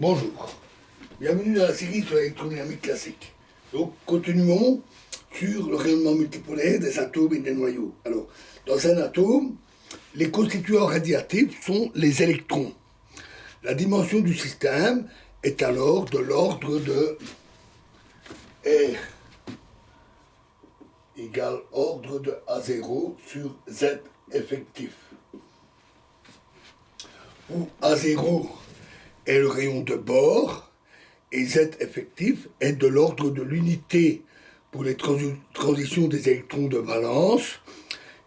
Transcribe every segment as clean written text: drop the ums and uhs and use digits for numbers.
Bonjour, bienvenue dans la série sur l'électrodynamique classique. Donc, continuons sur le rayonnement multipolaire des atomes et des noyaux. Alors, dans un atome, les constituants radiatifs sont les électrons. La dimension du système est alors de l'ordre de R égale ordre de A0 sur Z effectif, où A0 est le rayon de bord et Z effectif est de l'ordre de l'unité pour les transitions des électrons de valence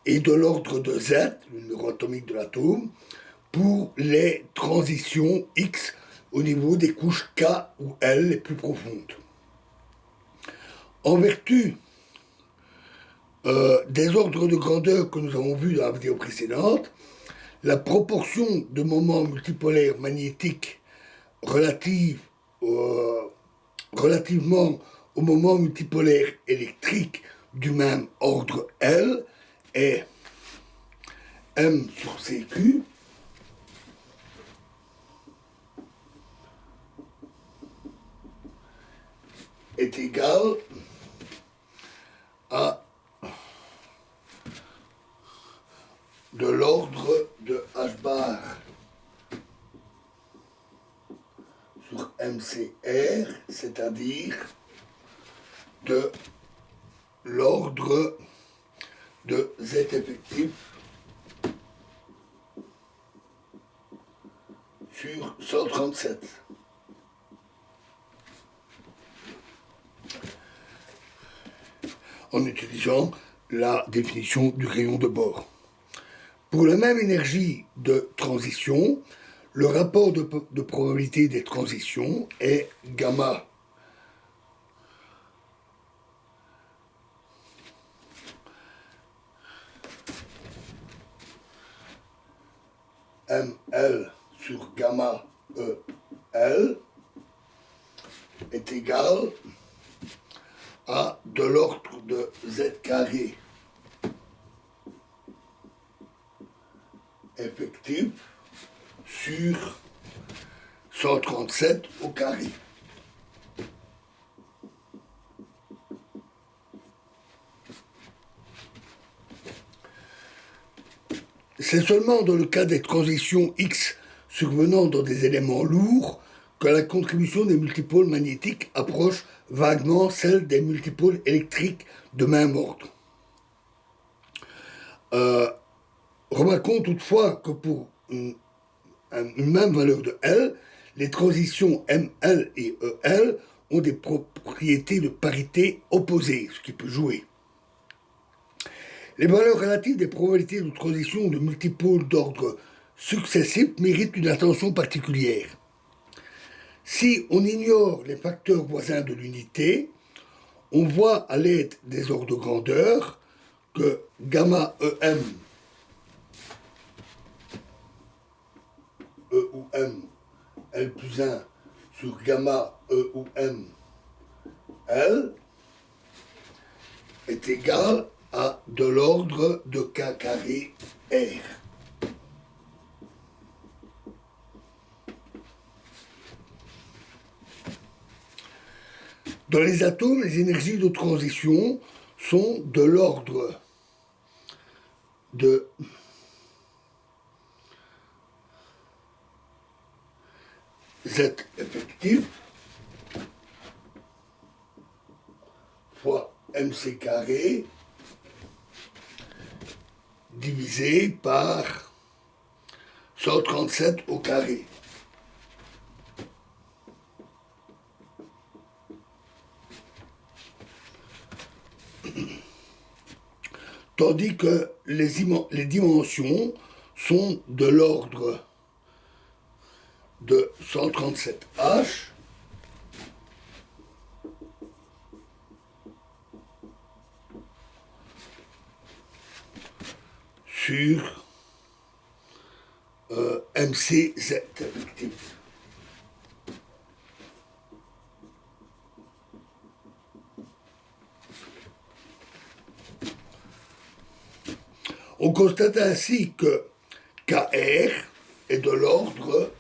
et de l'ordre de Z, le numéro atomique de l'atome, pour les transitions X au niveau des couches K ou L les plus profondes. En vertu des ordres de grandeur que nous avons vus dans la vidéo précédente, la proportion de moments multipolaires magnétiques relativement au moment multipolaire électrique du même ordre L est M sur CQ est égal à de l'ordre de H bar sur MCR, c'est-à-dire de l'ordre de Z effectif sur 137. En utilisant la définition du rayon de bord. Pour la même énergie de transition, le rapport de probabilité des transitions est gamma ML sur gamma EL est égal à de l'ordre de Z carré effectif sur 137 au carré. C'est seulement dans le cas des transitions X survenant dans des éléments lourds que la contribution des multipôles magnétiques approche vaguement celle des multipôles électriques de même ordre. Remarquons toutefois que pour une même valeur de L, les transitions ML et EL ont des propriétés de parité opposées, ce qui peut jouer. Les valeurs relatives des probabilités de transition de multipôles d'ordre successif méritent une attention particulière. Si on ignore les facteurs voisins de l'unité, on voit à l'aide des ordres de grandeur que gamma EM, E ou M, L plus 1 sur gamma E ou M, L est égal à de l'ordre de K carré R. Dans les atomes, les énergies de transition sont de l'ordre de Z effectif fois MC carré divisé par 137 au carré. Tandis que les dimensions sont de l'ordre de 137H sur MCZ effectif. On constate ainsi que KR est de l'ordre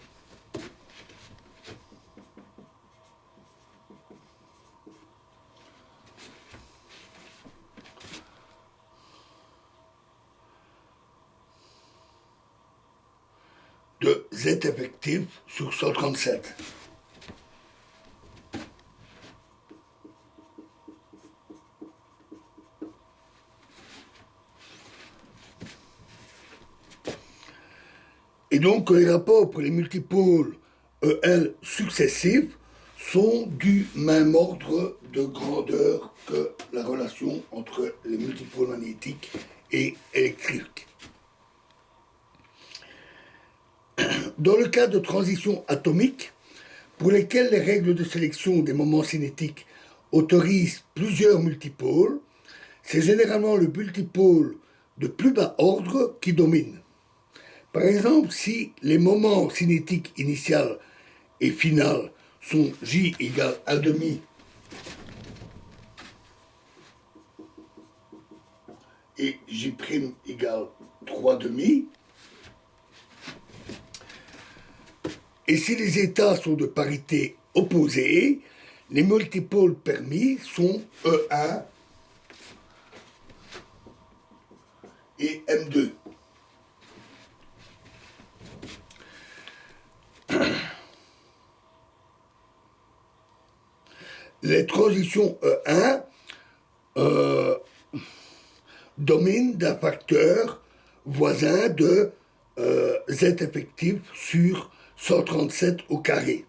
de Z effectif sur 137. Et donc les rapports pour les multipôles EL successifs sont du même ordre de grandeur que la relation entre les multipôles magnétiques et électriques. Dans le cas de transitions atomiques, pour lesquelles les règles de sélection des moments cinétiques autorisent plusieurs multipôles, c'est généralement le multipôle de plus bas ordre qui domine. Par exemple, si les moments cinétiques initial et final sont J égale 1,5 et J' égale 3,5, et si les états sont de parité opposée, les multipôles permis sont E1 et M2. Les transitions E1 dominent d'un facteur voisin de Z effectif sur 137 au carré.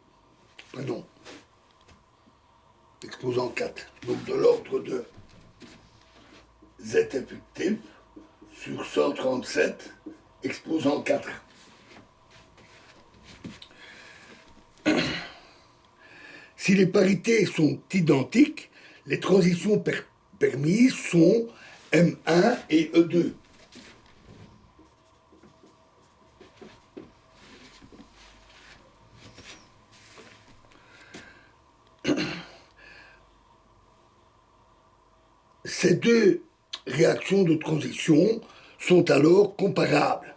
Pardon. Exposant 4. Donc de l'ordre de Z effectif sur 137 exposant 4. Si les parités sont identiques, les transitions permises sont M1 et E2. Ces deux réactions de transition sont alors comparables.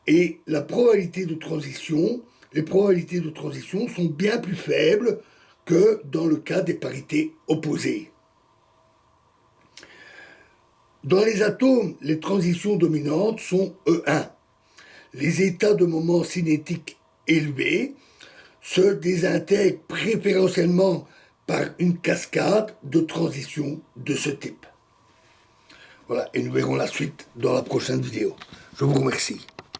Et la probabilité de transition, les probabilités de transition sont bien plus faibles que dans le cas des parités opposées. Dans les atomes, les transitions dominantes sont E1. Les états de moment cinétique élevés se désintègrent préférentiellement par une cascade de transitions de ce type. Voilà, et nous verrons la suite dans la prochaine vidéo. Je vous remercie.